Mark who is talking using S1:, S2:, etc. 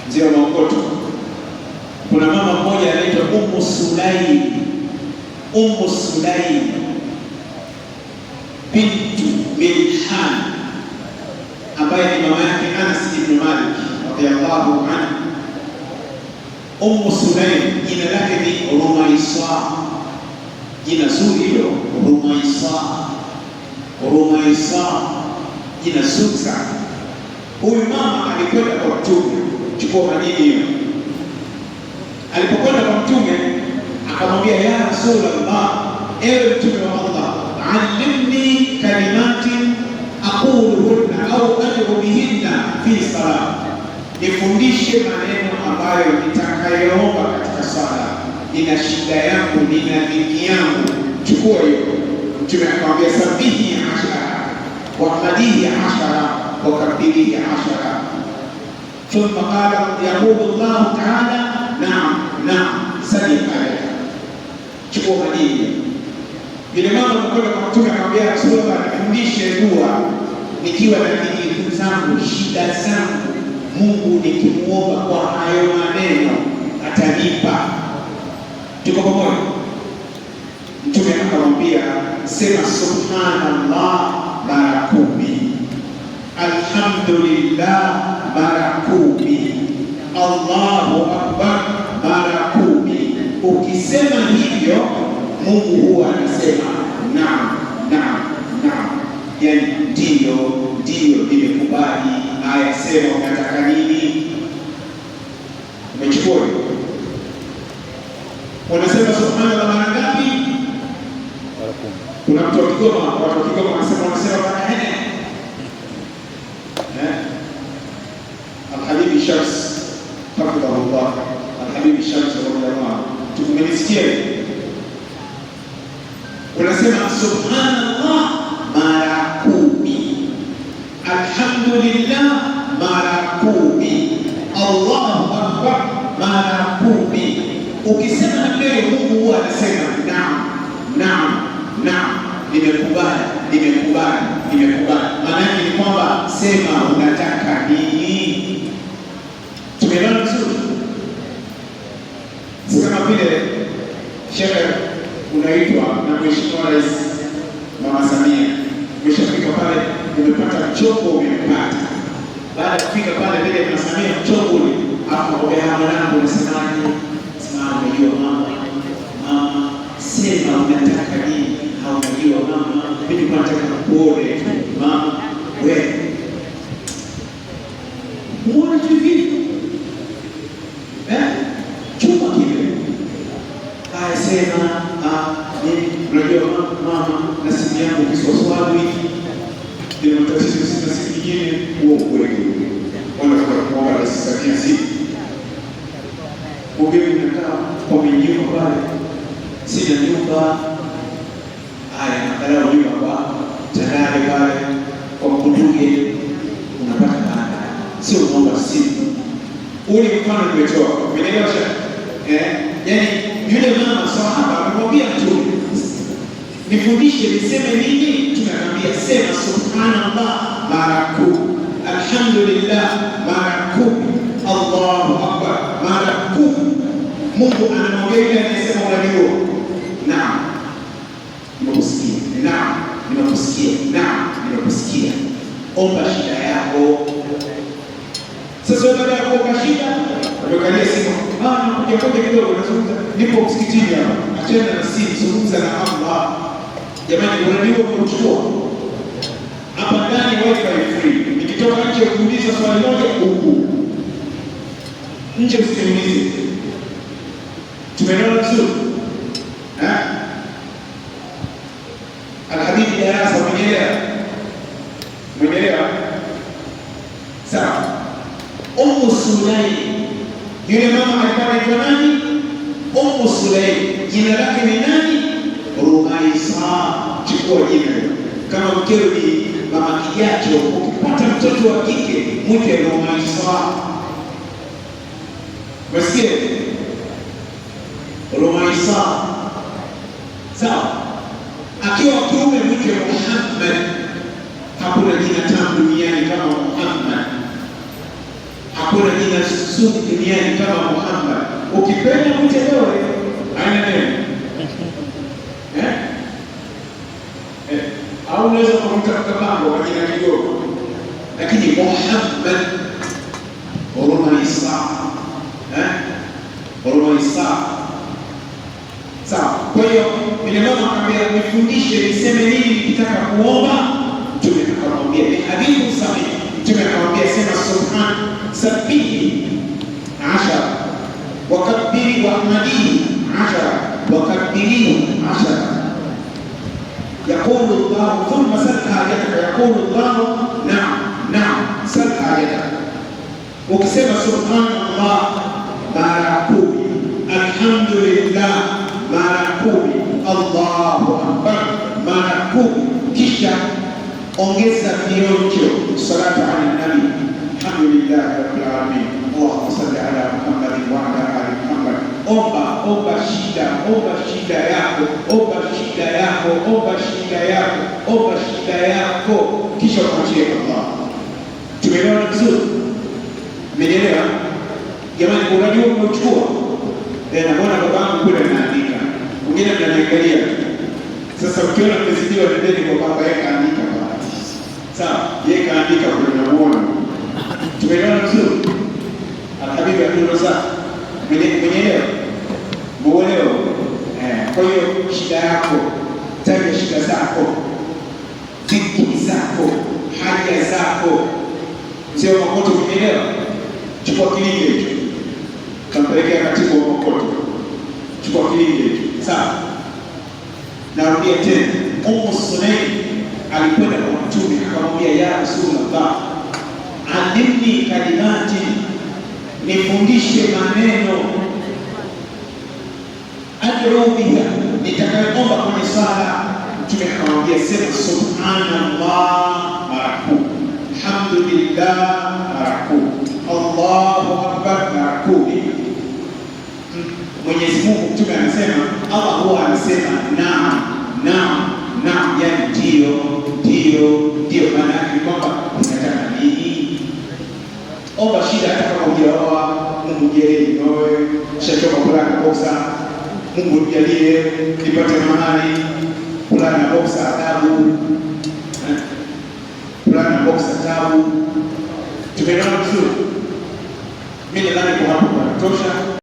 S1: mzee wa Maokoto. Kuna mama mmoja anaitwa Ummu Sulaim, Ummu Sulaim bintu Milhan, ambaye ni mama yake Anas ibn Malik radhiyallahu anhu. Ummu Sulaim jina lake ni Rumaisa, jina zuri hilo, Rumaisa. Rumaisa, jina zuri sana. Huyu mama alikwenda kwa Mtume, chukua madini hiyo. Alipokwenda kwa Mtume akamwambia, ya Rasulullah, ewe Mtume wa Allah, allimni kalimatin aquluhunna au ad'u bihinna fi salat, nifundishe maneno ambayo nitakayoomba katika sala. Nina shida yangu, nina dhiki yangu, chukua hiyo. Mtume akamwambia, sabihi 10 wa hadihi 10 wa kabirihi 10. Thumma qala, yaqulu Allah ta'ala, naam naam, sali alayka. Chukua madini. Yule mama alikwenda kwa Mtume akamwambia, Rasulullah, nifundishe dua nikiwa na dhiki zangu, shida zangu, Mungu nikimuomba kwa hayo maneno atanipa. Tuko pamoja? Mtume akamwambia, sema subhanallah mara 10, alhamdulillah mara 10, Allahu akbar mara 10. Ukisema hivyo Mungu huwa anasema naam naam naam, yani ndio nimekubali. Haya, sema unataka nini? Umechukua hiyo. Unasema subhanallah mara ngapi? Mara 10. Kuna mtu wa Kigoma, watu wa Kigoma wanasema mara 4. Al-Habibi Shams hafidhahullah, Al-Habibi Shams radhiyallahu, tukumenisikia. Unasema subhanallah mara 10, alhamdulillah mara 10, Allahu akbar mara 10. Ukisema leo Mungu huwa anasema naam naam naam, nimekubali nimekubali nimekubali. Maana yake ni kwamba sema unataka nini. Tumeelewana vizuri? Kama vile shehe unaitwa na Mheshimiwa Rais Mama Samia, umeshafika pale, umepata mchongo, umepata. Baada ya kufika pale vile Mama Samia mchongo ule, hapo kwa mwanangu unasemaje? Sema unajua mama, sema unataka nini? Haunajua mama, mimi nataka kuone mama, wewe muone tu hivi. Chuma kile. Haya, sema unajua mama, na simu yangu kiswaswali ndio matatizo, sina simu nyingine. Huo kweli wanakuwa kuomba Rais Samia simu. Ugeni unakaa kwa nyumba pale, sina nyumba. Haya, angalau nyumba kwa tayari pale kwa Mkunduge unapata baada, sio unaomba simu. Ule mfano nimetoa, umeelewa shaka? Yani yule mama sahaba amemwambia Mtume, nifundishe niseme nini? Tunamwambia sema subhanallah mara 10, alhamdulillah mara 10, Allahu akbar mara 10. Mungu anamwambia yule anayesema unajua, naam nimekusikia, naam nimekusikia, naam nimekusikia, omba shida yako. Sasa baada ya kuomba shida, umekalia simu, nakuja kidogo, nazungumza, nipo msikitini hapa, achana na simu, zungumza na Allah. Jamani, unajua kuchukua hapa ndani wifi free. Nikitoka nje kuuliza swali moja huku nje, usiniulize. Tumeelewana vizuri? Al-Habibi darasa, umeelewa? Sawa. Ummu Sulaim, yule mama alikuwa anaitwa nani? Ummu Sulaim, jina lake ni nani? Rumaisa. Chukua jina kama mkeo ni mama Kijacho, ukipata mtoto wa kike mwite Rumaisa. Msikie Rumaisa, sawa. Akiwa kiume mwite Muhammad. Hakuna jina tamu duniani kama Muhammad, hakuna jina jina zuri duniani kama Muhammad. Ukipenda kuchelewe haina neno. Au unaweza kumta kabango kwa jina kidogo. Lakini Muhammad huruma Isa. Huruma Isa. Sawa. Kwa hiyo bila mama akamwambia nifundishe niseme nini nikitaka kuomba. Mtume akamwambia ni hadithi sahihi. Mtume akamwambia sema subhan sabihi 10 wakabbiri wa ahmadihi 10 wakabbiri 10. يقول الله ثم سل حاجتك. يقول الله نعم نعم سل حاجتك. ukisema subhanallah mara 10, alhamdulillah mara 10, Allahu akbar mara 10, kisha ongeza vionjo salatu ala nabi. Alhamdulillah rabbil alamin, Allahumma salli ala Muhammad wa ala ali Muhammad. Omba shida yako, omba shida yako, kisha kumwachia Allah. Tumeelewana vizuri? Mmenielewa? Jamani, unajua umechukua na mbona babangu kule anaandika, mwingine mnaniangalia. Sasa ukiona mmezidiwa, nendeni kwa baba yake andika baba. Sawa, yeye kaandika kule, unamuona. Tumeelewana vizuri? Alhabibi Abdulrazak, mmenielewa? Muelewa? Kwa hiyo shida yako, taja shida zako, dhiki zako, haja zako, sio makoto. Mmenielewa? Chukua kilinge hicho, kampelekea katibu wa makoto. Chukua kilinge hicho, sawa? Narudia tena, Ummu Sulaim alikwenda kwa Mtume akamwambia, ya Rasulullah, alimni kalimati, nifundishe maneno ad'u biha, nitakayoomba kwenye sala. Mtume akamwambia sema subhanallah mara 10, alhamdulillah mara 10, Allahu akbar mara 10. Mwenyezi Mungu, Mtume anasema, Allah huwa anasema naam naam naam, yani ndio. Maana yake ni kwamba unataka nini? Omba shida hata kama hujaoa, Mungu jalie nioe, shachoka kulala boxa, Mungu nijalie nipate mahali, kulala boxa adabu, kulala boxa tabu. Tumeelewana vizuri? Mimi nadhani kwa hapo kunatosha.